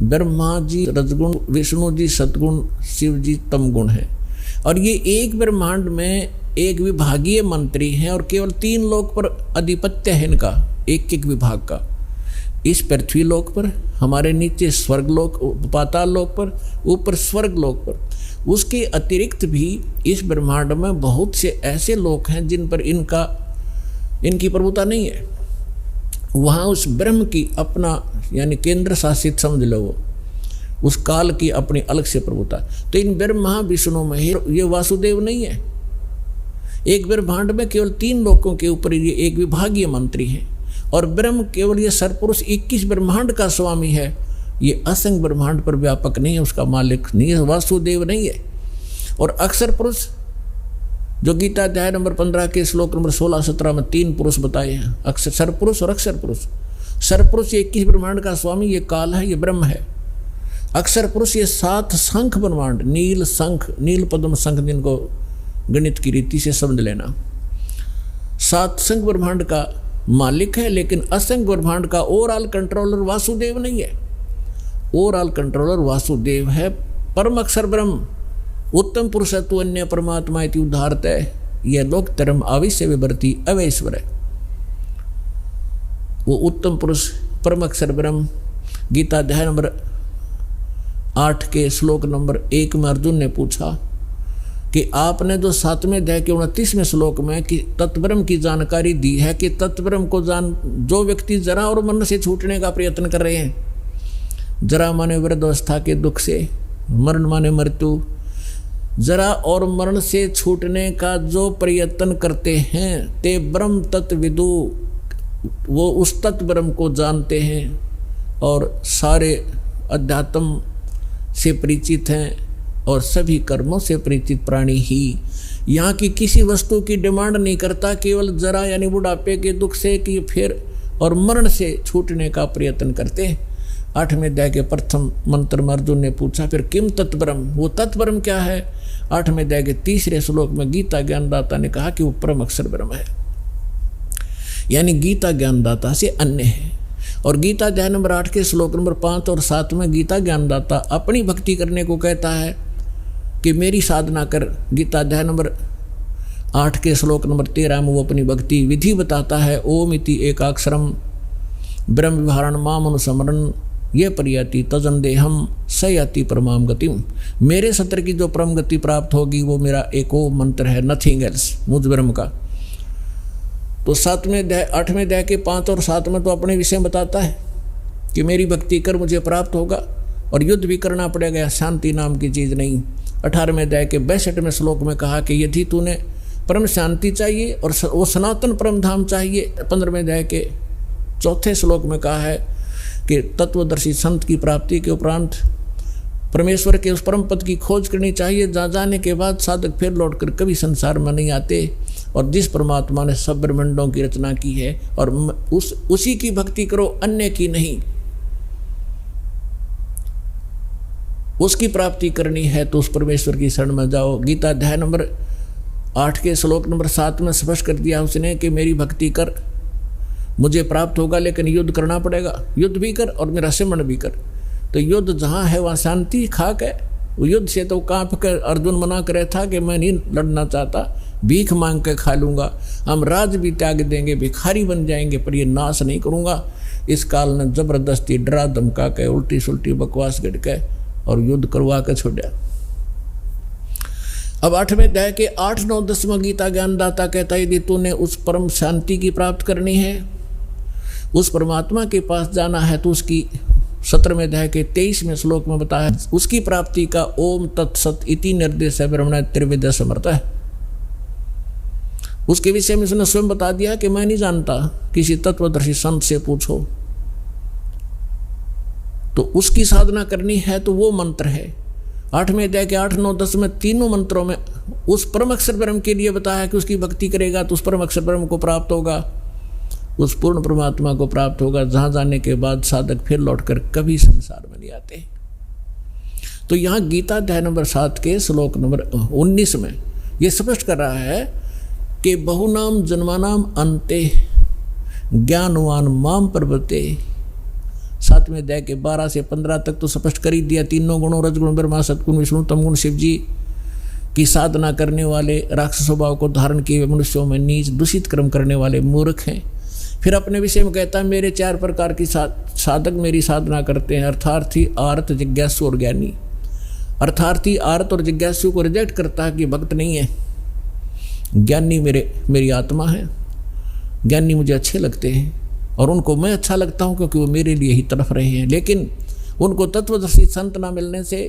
ब्रह्मा जी रजगुण, विष्णु जी सतगुण, शिव जी तमगुण है। और ये एक ब्रह्मांड में एक विभागीय मंत्री हैं और केवल 3 लोक पर आधिपत्य है इनका, एक एक विभाग का। इस पृथ्वी लोक पर, हमारे नीचे स्वर्ग लोक, पाताल लोक पर, ऊपर स्वर्ग लोक पर। उसके अतिरिक्त भी इस ब्रह्मांड में बहुत से ऐसे लोक हैं जिन पर इनकी प्रभुता नहीं है। वहाँ उस ब्रह्म की अपना यानी केंद्र शासित समझ लो, वो उस काल की अपनी अलग से प्रभुता। तो इन ब्रह्मा विष्णु महेश ये वासुदेव नहीं है। एक ब्रह्मांड में केवल 3 लोकों के ऊपर ये एक विभागीय मंत्री है। और ब्रह्म केवल ये सरपुरुष 21 ब्रह्मांड का स्वामी है। ये असंख्य ब्रह्मांड पर व्यापक नहीं है, उसका मालिक नहीं है, वासुदेव नहीं है। और अक्षर पुरुष जो गीता अध्याय नंबर 15 के श्लोक नंबर 16-17 में 3 पुरुष बताए हैं, अक्षर सरपुरुष और अक्षर पुरुष। सरपुरुष ये 21 ब्रह्मांड का स्वामी, ये काल है, ये ब्रह्म है। अक्षर पुरुष ये 7 शंख ब्रह्मांड, नील शंख, नील पद्म शंख, जिनको गणित की रीति से समझ लेना, 7 शंख ब्रह्मांड का मालिक है। लेकिन असंख्य ब्रह्मांड का ओवरऑल कंट्रोलर वासुदेव नहीं है। ओवरऑल कंट्रोलर वासुदेव है, परम अक्षर ब्रह्म, उत्तम पुरुषत्व अन्य परमात्मा इति उद्धारत है। यह लोक धर्म आविश्य विवर्ती अवैश्वर है। वो उत्तम पुरुष परम अक्षर ब्रह्म। गीता अध्याय नंबर 8 के श्लोक नंबर 1 में अर्जुन ने पूछा कि आपने जो 7वें अध्याय के 29वें श्लोक में कि तत्ब्रह्म की जानकारी दी है कि तत्ब्रह्म को जो व्यक्ति जरा और मरण से छूटने का प्रयत्न कर रहे हैं, जरा माने वृद्धावस्था के दुख से, मरण माने मृत्यु, जरा और मरण से छूटने का जो प्रयत्न करते हैं, ते ब्रह्म तत्विदु, वो उस तत्व ब्रह्म को जानते हैं और सारे अध्यात्म से परिचित हैं और सभी कर्मों से परिचित प्राणी ही यहाँ की किसी वस्तु की डिमांड नहीं करता, केवल जरा यानी बुढ़ापे के दुख से कि फिर और मरण से छूटने का प्रयत्न करते हैं। 8वें अध्याय के प्रथम मंत्र में अर्जुन ने पूछा फिर किम तत्ब्रह्म, वो तत्ब्रह्म क्या है? 8वें अध्याय के 3रे श्लोक में गीता ज्ञानदाता ने कहा कि वो परम अक्षर ब्रह्म है, यानी गीता ज्ञानदाता से अन्य है। और गीता अध्याय नंबर 8 के श्लोक नंबर 5 और 7 में गीता ज्ञानदाता अपनी भक्ति करने को कहता है कि मेरी साधना कर। गीता अध्याय नंबर 8 के श्लोक नंबर 13 में वो अपनी भक्ति विधि बताता है। ओम इति एकाक्षरम ब्रह्म विहारण माम अनुस्मरण ये परियति तजन देहम सयाति परमाम गतिम। मेरे सत्र की जो परम गति प्राप्त होगी वो मेरा एक ओम मंत्र है, नथिंग एल्स, मुझ ब्रह्म का। तो 8वें अध्याय के 5 और 7 में तो अपने विषय बताता है कि मेरी भक्ति कर मुझे प्राप्त होगा और युद्ध भी करना पड़ेगा, शांति नाम की चीज़ नहीं। 18वें अध्याय के 62वें श्लोक में कहा कि यदि तूने परम शांति चाहिए और वो सनातन परम धाम चाहिए। 15वें अध्याय के 4थे श्लोक में कहा है कि तत्वदर्शी संत की प्राप्ति के उपरांत परमेश्वर के उस परम पद की खोज करनी चाहिए, जहाँ जाने के बाद साधक फिर लौटकर कभी संसार में नहीं आते। और जिस परमात्मा ने सब ब्रह्मांडों की रचना की है और उसी की भक्ति करो, अन्य की नहीं। उसकी प्राप्ति करनी है तो उस परमेश्वर की शरण में जाओ। गीता अध्याय नंबर 8 के श्लोक नंबर 7 में स्पष्ट कर दिया उसने कि मेरी भक्ति कर, मुझे प्राप्त होगा, लेकिन युद्ध करना पड़ेगा। युद्ध भी कर और मेरा सिमरण भी कर। तो युद्ध जहाँ है वहाँ शांति खाक है। वो युद्ध से तो कांप कर अर्जुन मना करे था कि मैं नहीं लड़ना चाहता, भीख मांग के खा लूँगा, हम राज भी त्याग देंगे, भिखारी बन जाएंगे, पर ये नाश नहीं करूँगा। इस काल ने जबरदस्ती डरा धमका के उल्टी सुल्टी बकवास गढ़ के और युद्ध करवा के छोड़ा। अब 8वें अध्याय के 8, 9, 10 गीता ज्ञानदाता कहता है यदि तूने उस परम शांति की प्राप्त करनी है, उस परमात्मा के पास जाना है, तो उसकी 17वें अध्याय के 23वें श्लोक में बताया उसकी प्राप्ति का ओम तत्सत इति निर्देश है ब्रह्मण त्रिविद्या समर्थ है। उसके विषय में उसने स्वयं बता दिया कि मैं नहीं जानता, किसी तत्वदर्शी संत से पूछो। तो उसकी साधना करनी है तो वो मंत्र है। 8वें अध्याय के 8, 9, 10 में तीनों मंत्रों में उस परम अक्षर ब्रह्म के लिए बताया कि उसकी भक्ति करेगा तो उस परम अक्षर ब्रह्म को प्राप्त होगा, उस पूर्ण परमात्मा को प्राप्त होगा, जहाँ जाने के बाद साधक फिर लौटकर कभी संसार में नहीं आते। तो यहाँ गीता अध्याय नंबर 7 के श्लोक नंबर 19 में ये स्पष्ट कर रहा है कि बहुनाम जन्मानाम अन्ते ज्ञानवान माम प्रवर्ते 7वें अध्याय के 12 से 15 तक तो स्पष्ट कर ही दिया। तीनों गुणों रजगुण ब्रह्मा सतगुण विष्णु तमगुण शिव जी की साधना करने वाले राक्षस स्वभाव को धारण किए मनुष्यों में नीच दूषित कर्म करने वाले मूर्ख हैं। फिर अपने विषय में कहता है मेरे 4 प्रकार की साधक मेरी साधना करते हैं, अर्थार्थी, आर्त, जिज्ञासु और ज्ञानी। अर्थार्थी, आर्त और जिज्ञासु को रिजेक्ट करता है कि भक्त नहीं है। ज्ञानी मेरी आत्मा है, ज्ञानी मुझे अच्छे लगते हैं और उनको मैं अच्छा लगता हूँ क्योंकि वो मेरे लिए ही तड़फ रहे हैं। लेकिन उनको तत्वदर्शी संत ना मिलने से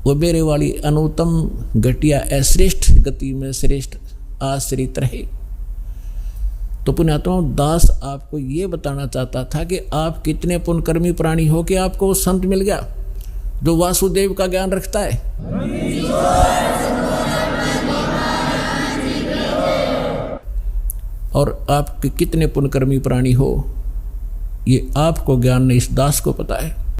वो मेरे वाली अनुत्तम घटिया अश्रेष्ठ गति में श्रेष्ठ आश्रित रहे। तो पुण्यात्मा दास आपको ये बताना चाहता था कि आप कितने पुण्यकर्मी प्राणी हो कि आपको वो संत मिल गया जो वासुदेव का ज्ञान रखता है। और आप कितने पुण्यकर्मी प्राणी हो ये आपको ज्ञान नहीं, इस दास को पता है।